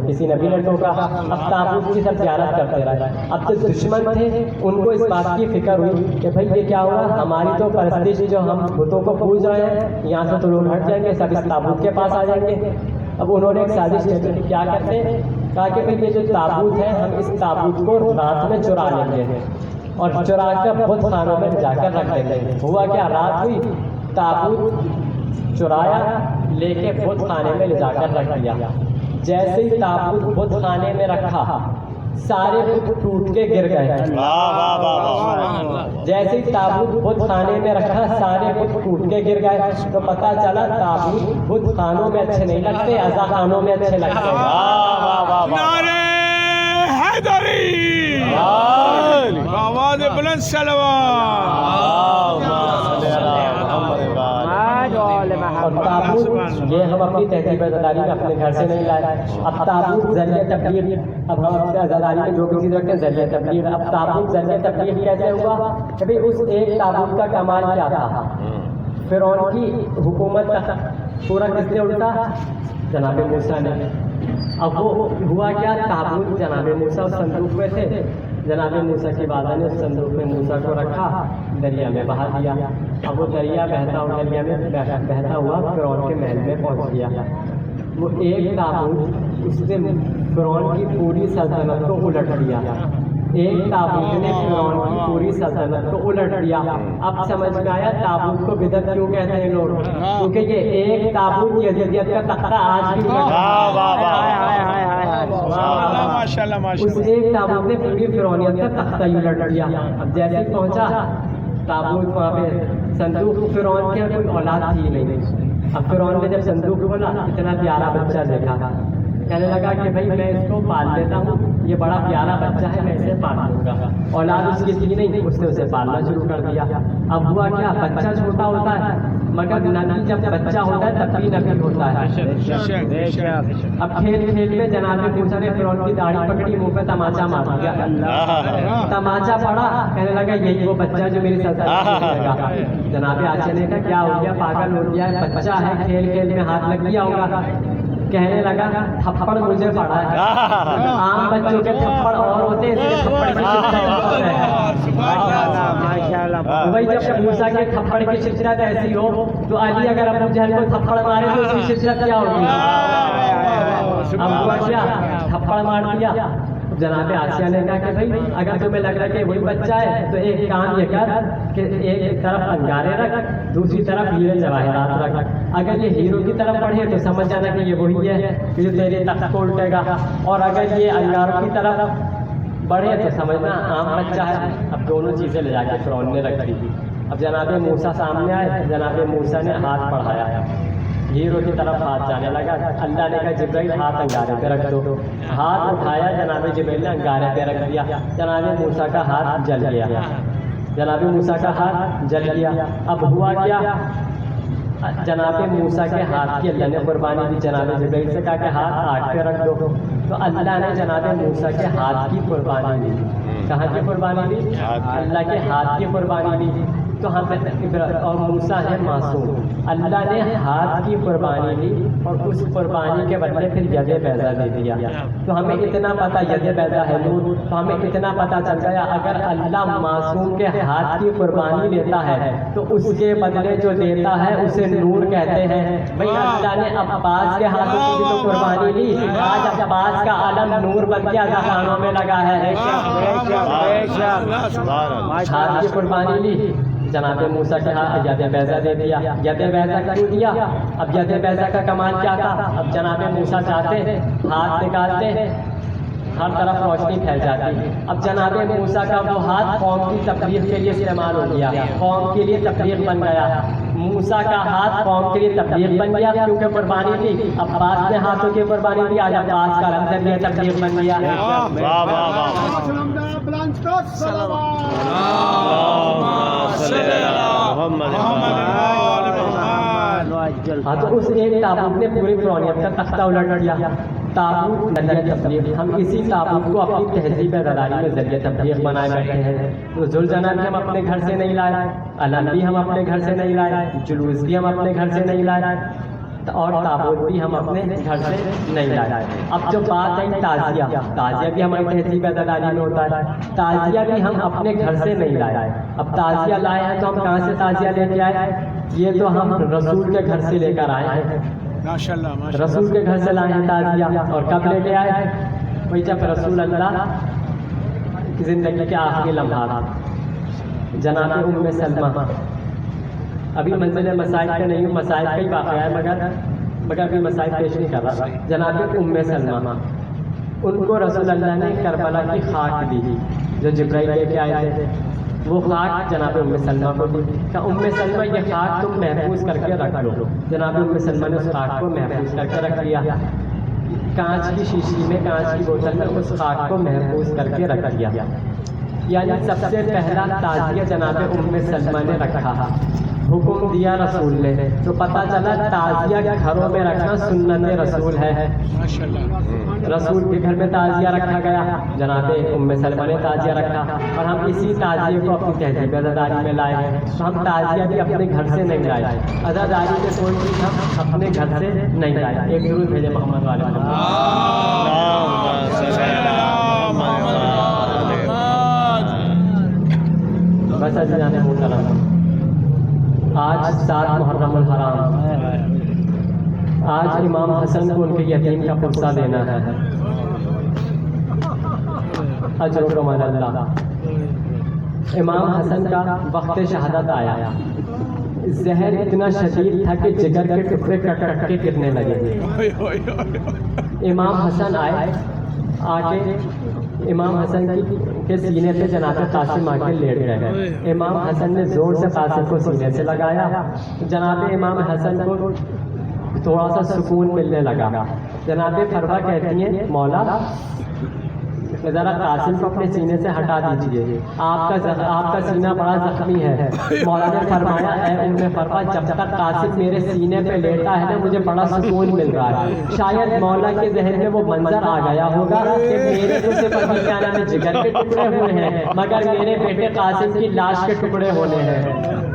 کسی نبی نے ٹوکا. اب تابوت کی سب زیارت کرتے رہے. اب جو دشمن تھے ان کو اس بات کی فکر ہوئی کہ بھائی یہ کیا ہوا, ہماری تو پرستش جو ہم بتوں کو پوج رہے ہیں, یہاں سے تو لوگ ہٹ جائیں گے, سب اس تابوت کے پاس آ جائیں گے. اب انہوں نے ایک سازش کی, کیا کرتے ہیں, کہا کہ بھائی یہ جو تابوت ہے ہم اس تابوت کو رات میں چرا لیں گے اور چرا کر بت خانوں میں جا کر رکھ دیں گے. ہوا کیا, رات ہوئی, تابوت چرایا, لے کے بت خانے میں لے جا کر رکھ دیا. جیسے ہی تابوت بت خانے میں رکھا, سارے بت ٹوٹ کے گر گئے. جیسے ہی تابوت بت خانے میں رکھا, سارے بت ٹوٹ کے گر گئے. تو پتا چلا تابوت بت خانوں میں اچھے نہیں لگتے, عزا خانوں میں اچھے لگتے. نعرہ حیدری, آواز بلند اور تابوت یہ ہم اپنی تہذیب عزاداری میں اپنے گھر سے نہیں لائے. اب تابوت ذریعہ تبلیغ, اب ہم اپنے عزاداری میں جو بھی چیز رکھتے ہیں ذریعہ تبلیغ. اب تابوت ذریعہ تبلیغ کیسے ہوا کہ بھائی اس ایک تابوت کا کمال کیا تھا, فرعون کی حکومت کا پورا کس نے الٹا, جناب موسیٰ نے. اب وہ ہوا کیا, تابوت جناب موسیٰ اس صندوق میں تھے, جناب موسیٰ کی والدہ نے اس صندوق میں موسیٰ کو رکھا, دریا میں بہا دیا. اب وہ دریا بہتا ہوا, دریا میں بہتا ہوا فرعون کے محل میں پہنچ گیا. وہ ایک تابوت اس نے فرعون کی پوری سلطنت کو الٹ دیا. ایک تابوت نے فرعون کی پوری سلطنت کو الٹ دیا. اب سمجھ میں آیا تابوت کو بدعت کیوں کہتے ہیں لوگ, کیونکہ یہ ایک تابوت یزیدیت کا تختہ آج بھی اس ایک تابوت نے پوری فرعونیت کا تختہ ہی الٹ دیا. اب جیسے ہی پہنچا تابوت وہاں پہ صندوق, فرعون کے کوئی اولاد تھی نہیں. اب فرعون نے جب صندوق کھولا, اتنا پیارا بچہ دیکھا, کہنے لگا کہ بھائی میں اس کو پال لیتا ہوں, یہ بڑا پیارا بچہ ہے, میں اسے پال لوں گا. اولاد اس کی تھی نہیں, اس نے اسے پالنا شروع کر دیا. اب ہوا کیا, بچہ چھوٹا ہوتا ہے مگر نبی جب بچہ ہوتا ہے تب بھی نبی ہوتا ہے. اب کھیل کھیل میں جناب موسیٰ نے فرعون کی داڑھی پکڑی, منہ پہ تماچا مار دیا. تماچا پڑا, کہنے لگا یہی وہ بچہ جو میری سلطنت لے گا. جناب آسیہ نے کہا کیا ہو گیا, پاگل ہو گیا ہے, بچہ ہے, کھیل کھیل میں ہاتھ لگ گیا ہوگا. کہنے لگا تھپڑ مجھے پڑا ہے, عام بچوں کے تھپڑ اور ہوتے ہیں, وہی جب موسیٰ کے تھپڑ کی شدت ایسی ہو تو علی اگر ابو جہل کو تھپڑ مارے تو اس کی شدت کیا ہوگی. اب ہوا کیا, تھپڑ مار دیا. جناب آسیہ نے کہا کہ بھائی اگر تمہیں لگ رہا ہے کہ وہی بچہ ہے تو ایک کام یہ کر کہ ایک طرف انگارے رکھ, دوسری طرف ہیرے جواہرات رکھ. اگر یہ ہیروں کی طرف بڑھے تو سمجھ جانا کہ یہ وہی ہے کہ جو تیرے تخت کو الٹے گا, اور اگر یہ انگاروں کی طرف بڑھے تو سمجھنا عام بچہ ہے. اب دونوں چیزیں لے جا کے فرعون نے رکھ دی. اب جناب موسیٰ سامنے آئے, جناب موسیٰ نے ہاتھ بڑھایا, ہیرو کی طرف ہاتھ جانے لگا. اللہ نے کہا جبرائیل ہاتھ انگارے پہ رکھ دو. ہاتھ اٹھایا, جناب جبرائیل نے انگارے پہ رکھ دیا. جناب موسیٰ کا ہاتھ جل گیا, جناب موسیٰ کا ہاتھ جل گیا. اب ہوا کیا, جناب موسیٰ کے ہاتھ کی اللہ نے قربانی دی. جناب جبرائیل سے کہا کہ ہاتھ آٹھ پہ رکھ دو, تو اللہ نے جناب موسیٰ کے ہاتھ کی قربانی دی. کہاں کی قربانی دی؟ اللہ کے ہاتھ کی قربانی دی. تو ہم اور موسیٰ ہے معصوم, اللہ نے ہاتھ کی قربانی دی اور اس قربانی کے بدلے پھر ید بیضا دے دیا. تو ہمیں اتنا پتہ ید بیضا ہے نور, تو ہمیں اتنا پتہ چل گیا اگر اللہ معصوم کے ہاتھ کی قربانی لیتا ہے تو اس کے بدلے جو دیتا ہے اسے نور کہتے ہیں. بھائی اللہ نے عباس کے ہاتھوں کی بھی تو قربانی لی, آج عباس کا عالم نور بن کے اذانوں میں لگا ہے. ہاتھ کی قربانی لی, جناب موسیٰ کے ہاتھ ید بیضا دے دیا. ید بیضا کیوں دیا؟ اب ید بیضا کا کمال کیا تھا, اب جناب موسیٰ چاہتے ہاتھ نکالتے ہر طرف روشنی پھیل جاتی. اب جناب موسیٰ کا وہ ہاتھ قوم کی تفریح کے لیے استعمال ہو گیا, قوم کے لیے تفریح بن گیا. موسیٰ کا ہاتھ قوم کے لیے تبلیغ بن گیا کیونکہ قربانی تھی. عباس نے ہاتھوں کی قربانی دی, آج عباس کا رنگ ذریعہ تبلیغ بن گیا. ہاں تو اس ایک تابوت نے پوری فرعونیت کا تختہ الٹ دیا. تابوت ذریعہ تبلیغ, ہم اسی تابوت کو اپنی تہذیب دلاری میں ذریعہ تبلیغ بنائے بیٹھے ہیں. تو ذوالجناح بھی ہم اپنے گھر سے نہیں لائے, علم بھی ہم اپنے گھر سے نہیں لائے, جلوس بھی ہم اپنے گھر سے نہیں لائے, اور تابوت بھی ہم اپنے گھر سے نہیں لائے. اب جو بات ہے تعزیہ, تعزیہ بھی ہماری تہذیب دلالی میں ہوتا ہے. تعزیہ بھی ہم اپنے گھر سے نہیں لائے. اب تعزیہ لائے ہیں تو ہم کہاں سے تعزیہ لے کے آئے؟ یہ تو ہم رسول کے گھر سے لے کر آئے ہیں, رسول کے گھر سے لائے ہیں تعزیہ. اور کب لے کے آئے؟ وہی جب رسول اللہ کی زندگی کے آخری لمحات, جناب ام سلمہ, ابھی منزل مسائل پہ نہیں ہوں, مسائل کا ہی واقعہ ہے مگر ابھی مسائل پیش نہیں کر رہا. جناب ام سلمہ, ان کو رسول اللہ نے کربلا کی خاک دی جو جبرائیل لے کے آئے تھے. وہ خاک جناب ام سلمہ کو دی کہ ام سلمہ یہ خاک تم محفوظ کر کے رکھ لو. جناب ام سلمہ نے اس خاک کو محفوظ کر کے رکھ لیا. کانچ کی شیشی میں, کانچ کی بوتل میں اس خاک کو محفوظ کر کے رکھ لیا. یعنی سب سے پہلا تعزیہ جناب ام سلمہ نے رکھا, حکم دیا رسول نے. تو پتہ چلا تعزیہ گھروں میں رکھنا سنت رسول ہے. رسول کے گھر میں تعزیہ رکھا گیا, جناب ام سلمہ نے تعزیہ رکھا, اور ہم اسی تعزیے کو اپنی تہذیب عزاداری میں لائے ہیں. تو ہم تعزیہ بھی اپنے گھر سے نہیں لائے, عزاداری میں کوئی چیز ہم اپنے گھر سے نہیں لائے. ایک ضرور بھیجے محمد والے. بس عزیزان محترم, آج 7 محرم الحرام, آج امام حسن کو ان کے یتیم کا پرسہ دینا ہے. اجرکم اللہ. امام حسن کا وقت شہادت آیا, زہر اتنا شدید تھا کہ جگر کے ٹکڑے کٹ کٹ کے گرنے لگے. امام حسن آئے, آگے امام حسن کے سینے پہ جناب قاسم آ کے لیٹ گئے. امام حسن نے زور سے قاسم کو سینے سے لگایا. جناب امام حسن کو تھوڑا سا سکون ملنے لگا. جناب فروا کہتی ہیں مولا ذرا قاسم کو اپنے سینے سے ہٹا دیجیے, آپ کا سینہ بڑا زخمی ہے. مولا نے فرمایا اے ام فروا, جب تک قاسم میرے سینے پہ لیٹا ہے نا مجھے بڑا سکون مل رہا ہے. شاید مولا کے ذہن میں وہ منظر آ گیا ہوگا کہ میرے تو صرف ابھی کیا نام ہے جگر کے ٹکڑے ہوئے ہیں, مگر میرے بیٹے قاسم کی لاش کے ٹکڑے ہونے ہیں.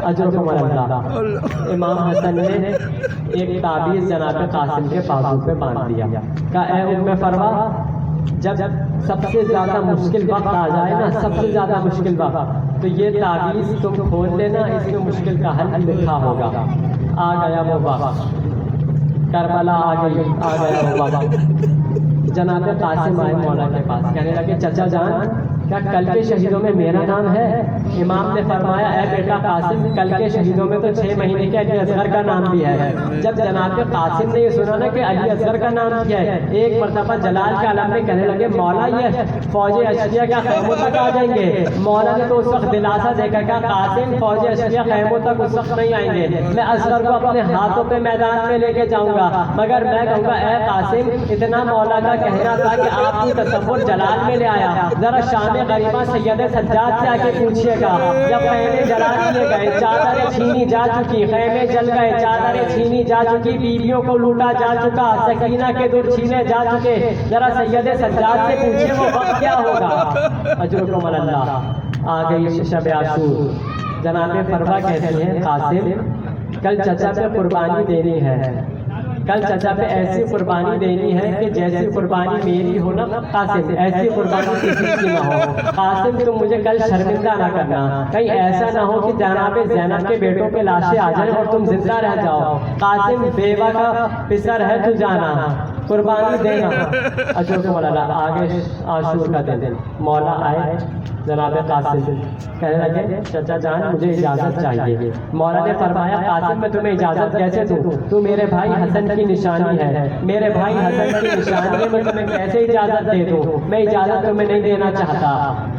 اجرکم اللہ. امام حسن نے ایک تعویذ جناب قاسم کے بازو پہ باندھ دیا. کہا اے ام فروا, جب سب سے زیادہ مشکل وقت آ جائے نا, سب سے زیادہ مشکل وقت, تو یہ تعویذ تم کھول لینا, اس میں مشکل کا حل لکھا ہوگا. آ گیا وہ وقت, کربلا آ گیا وہ وقت. جناب قاسم آئے مولا کے پاس, کہنے لگے چچا جان کیا کل کے شہیدوں میں میرا نام ہے؟ امام نے فرمایا اے بیٹا قاسم, کل کے شہیدوں میں تو 6 مہینے کے علی اصغر کا نام بھی ہے. جب جناب قاسم نے یہ سنا نا کہ علی اصغر کا نام کیا ہے, ایک مرتبہ جلال کے عالم میں کہنے لگے مولا یہ فوج اشریہ کیا خیموں تک آ جائیں گے؟ مولا نے تو اس وقت دلاسا دے کر کہا قاسم فوج اشریہ خیموں تک اس وقت نہیں آئیں گے, میں اصغر کو اپنے ہاتھوں پہ میدان میں لے کے جاؤں گا, مگر میں کہوں گا اے قاسم اتنا مولا کا کہنا تھا کہ آپ کی تصور جلال میں لے آیا, ذرا شام غریبہ سید سجاد سے آ کے پوچھیے گا. جب خیمے جلا دیے گئے, چادریں چھینی جا چکی, خیمے جل گئے, چادریں چھینی جا چکی, بیویوں کو لوٹا جا چکا, سکینہ کے دور چھینے جا چکے, ذرا سید سجاد سے پوچھیے وہ وقت کیا ہوگا. اجرکم اللہ. آ گئی شب عاشور. جناب فروا کہتے ہیں قاسم کل چچا پہ قربانی دینی ہے, کل چچا پہ ایسی قربانی دینی ہے کہ جیسی قربانی میری ہو نا قاسم, ایسی قربانی کسی کی نہ ہو. قاسم تم مجھے کل شرمندہ نہ کرنا, کہیں ایسا نہ ہو کہ جناب زینب کے بیٹوں پہ لاشیں آ جائیں اور تم زندہ رہ جاؤ. قاسم بیوہ کا پسر ہے تو جانا, قربانی دینا. اجر کو مولا آگے عاشور کا دن مولا آئے جناب قاسم کہنے لگے چچا جان مجھے اجازت چاہیے. مولا نے فرمایا قاسم میں تمہیں اجازت کیسے دوں؟ تو میرے بھائی حسن کی نشانی ہے, میرے بھائی حسن کی نشانی ہے, میں تمہیں کیسے اجازت دے دوں؟ میں اجازت تمہیں نہیں دینا چاہتا.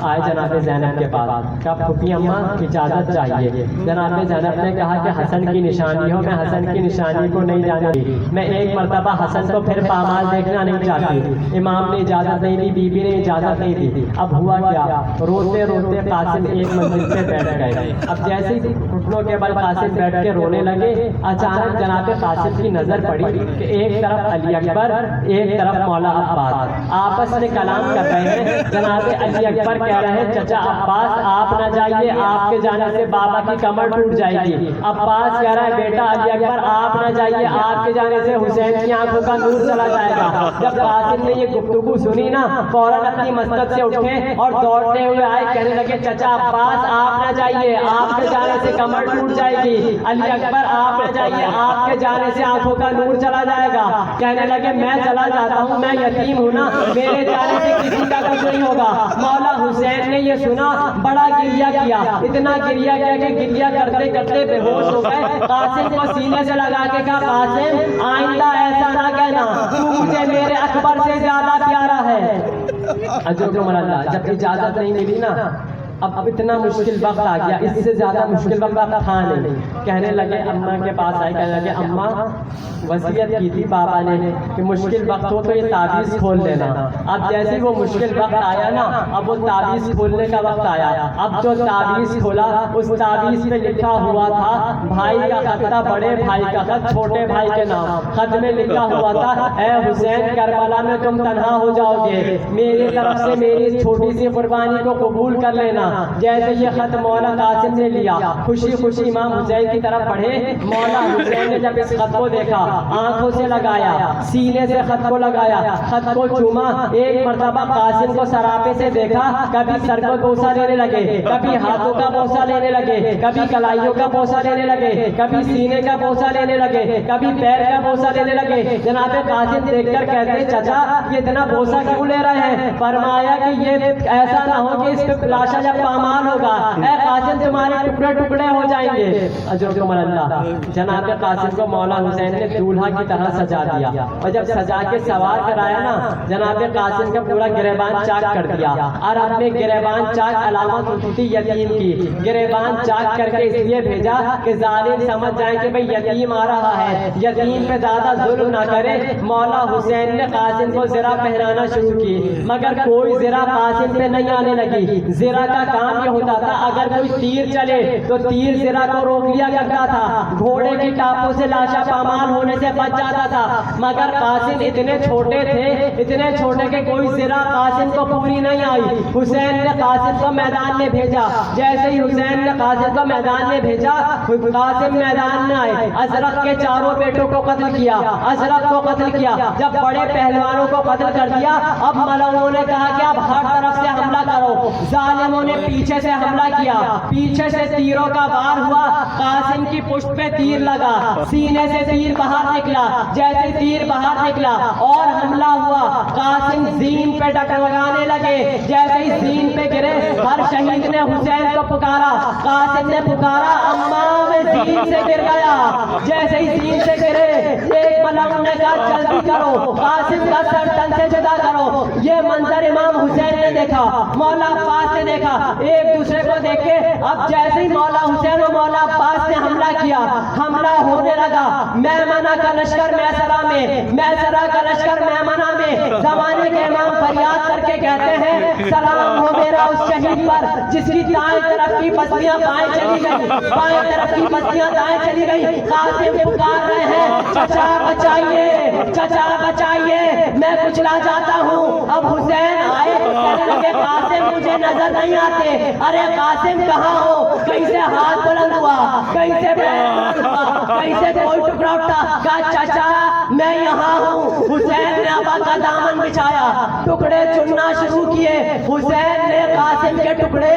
آئے جناب زینب کے پاس, کہا پھوپھی اماں اجازت چاہیے. جناب زینب نے کہا کہ حسن کی نشانی ہو, میں حسن کی نشانی کو نہیں جانتی, میں ایک مرتبہ حسن کو پھر پامال دیکھنا نہیں چاہتی. امام نے اجازت نہیں دی, بی بی نے اجازت نہیں دی. اب ہوا کیا, روتے روتے قاسم ایک منزل پہ بیٹھ گئے. اب جیسے ہی گھٹنوں کے بل قاسم بیٹھ کے رونے لگے, اچانک جناب قاسم کی نظر پڑی کہ ایک طرف علی اکبر, ایک طرف مولا عباس آپس میں کلام کر رہے ہیں. جناب علی اکبر کہہ رہے ہیں چچا عباس آپ نہ جائیے, آپ کے جانے سے بابا کی کمر ٹوٹ جائے گی. عباس کہہ رہا ہے بیٹا علی اکبر آپ نہ جائیے, آپ کے جانے سے حسین کی آنکھوں کا نور چلا جائے گا. جب قاسم نے یہ گفتگو سنی نا, فوراً اپنی مسجد سے اٹھے اور دوڑتے ہوئے آئے, کہنے لگے چچا عباس آپ نہ جائیے, آپ کے جانے سے کمر ٹوٹ جائے گی. علی اکبر آپ نہ جائیے, آپ کے جانے سے آنکھوں کا نور چلا جائے گا. کہنے لگے میں چلا جاتا ہوں, میں یتیم ہوں نا, میرے جانے سے کسی کا کچھ نہیں ہوگا. مولا حسین نے یہ سنا, بڑا گریہ کیا, اتنا گریہ کیا کہ گریہ کرتے کرتے بے ہوش ہو گئے. قاسم کو سینے سے لگا کے کہا قاسم آئندہ ایسا نہ کہنا, تو مجھے میرے اکبر سے زیادہ پیارا ہے. اجر کو اللہ جب اجازت نہیں ملی نا, اب اتنا مشکل وقت آ گیا, اس سے زیادہ مشکل وقت اب تھا نہیں. کہنے لگے اماں کے پاس آئے, کہنے لگے اماں وصیت کی تھی بابا نے کہ مشکل وقت ہو تو یہ تعویذ کھول لینا. اب جیسے وہ مشکل وقت آیا نا, اب وہ تعویذ کھولنے کا وقت آیا. اب جو تعویذ کھولا اس تعویذ پہ لکھا ہوا تھا بھائی کا خط تھا, بڑے بھائی کا خط چھوٹے بھائی کے نام. خط میں لکھا ہوا تھا اے حسین کربلا میں تم تنہا ہو جاؤ گے, میری طرف سے میری چھوٹی سی قربانی کو قبول کر لینا. جیسے یہ خط مولا قاسم نے لیا, خوشی خوشی امام حسین کی طرف بڑھے. مولا حسین نے جب اس خط کو دیکھا, آنکھوں سے لگایا, سینے سے خط کو لگایا, خط کو چوما. ایک مرتبہ قاسم کو سراپے سے دیکھا, کبھی سر کو بوسہ لینے لگے, کبھی ہاتھوں کا بوسہ لینے لگے, کبھی کلائیوں کا بوسہ لینے لگے, کبھی سینے کا بوسہ لینے لگے, کبھی پیر کا بوسہ لینے لگے. جناب قاسم دیکھ کر کہتے ہیں چچا یہ اتنا بوسہ کیوں لے رہے ہیں؟ فرمایا کہ یہ ایسا نہ ہو کہ اس پہ لاشا جب پامال ہوگا, اے قاسم تمہارے ٹکڑے ٹکڑے ہو جائیں گے. اجر اللہ جناب قاسم کو مولا حسین نے دولہا کی طرح سجا دیا, اور جب سجا کے سوار کرایا نا, جناب قاسم کا پورا گریبان چاک کر دیا. عرب میں گریبان چاک علامت ہوتی یتیم کی. گریبان چاک کر کے اس لیے بھیجا کہ ظالم سمجھ جائیں کہ بھئی یتیم آ رہا ہے, یتیم پہ زیادہ ظلم نہ کرے. مولا حسین نے قاسم کو زرہ پہنانا شروع کی, مگر کوئی زرہ قاسم پہ نہیں آنے لگی. زرہ کا کام یہ ہوتا تھا اگر کوئی تیر چلے تو تیر زرہ کو روک لیا کرتا تھا, گھوڑے کی ٹاپوں سے لاشا پامال ہونے سے بچ جاتا تھا. مگر قاسم اتنے چھوٹے تھے, اتنے چھوٹے کہ کوئی زرہ قاسم کو پوری نہیں آئی. حسین نے قاسم کو میدان میں بھیجا. جیسے ہی حسین نے قاسم کو میدان میں بھیجا, قاسم میدان میں آئے, ازرق کے چاروں بیٹوں کو قتل کیا, ازرق کو قتل کیا. جب بڑے پہلوانوں کو قتل کر دیا, اب ملعونوں نے کہا کہ اب ہر طرف سے حملہ کرو. ظالموں نے پیچھے سے حملہ کیا, پیچھے سے تیروں کا وار ہوا. قاسم کی پشت پہ تیر لگا, سینے سے تیر باہر نکلا. جیسے تیر باہر نکلا اور حملہ ہوا, قاسم زین پہ ڈگمگانے لگے. جیسے ہی زین پہ گرے, ہر شہید نے حسین کو پکارا. قاسم نے پکارا اماں میں زین سے گر گیا. جیسے ہی زین سے گرے, ایک ملعون نے کہا جلدی کرو, قاسم کا سر تن سے جدا کرو. یہ منظر امام حسین نے دیکھا, مولا عباس نے دیکھا, ایک دوسرے کو دیکھ کے اب جیسے ہی مولا حسین و مولا عباس نے حملہ کیا, حملہ ہونے لگا. میمنہ کا لشکر میسرہ میں, میسرہ کا لشکر میمنہ میں. زمانے کے امام فریاد کر کے کہتے ہیں سلام ہو میرا اس شہید پر جس کی دائیں طرف کی پسلیاں بائیں چلی گئی, بائیں طرف کی پسلیاں دائیں چلی گئی. قاسم پکار رہے ہیں چچا بچائیے, چچا بچائیے, میں کچلا جاتا ہوں. اب حسین آئے, کہنے لگے قاسم مجھے نظر نہیں آتے. ارے قاسم کہاں ہو؟ کہیں سے ہاتھ بلند ہوا, کہیں سے پیر ہوا, کہیں سے کوئی ٹکڑا اٹھا. کہا چچا میں یہاں ہوں. حسین نے ابا کا دامن بچھایا, ٹکڑے چننا شروع کیے. حسین نے قاسم کے ٹکڑے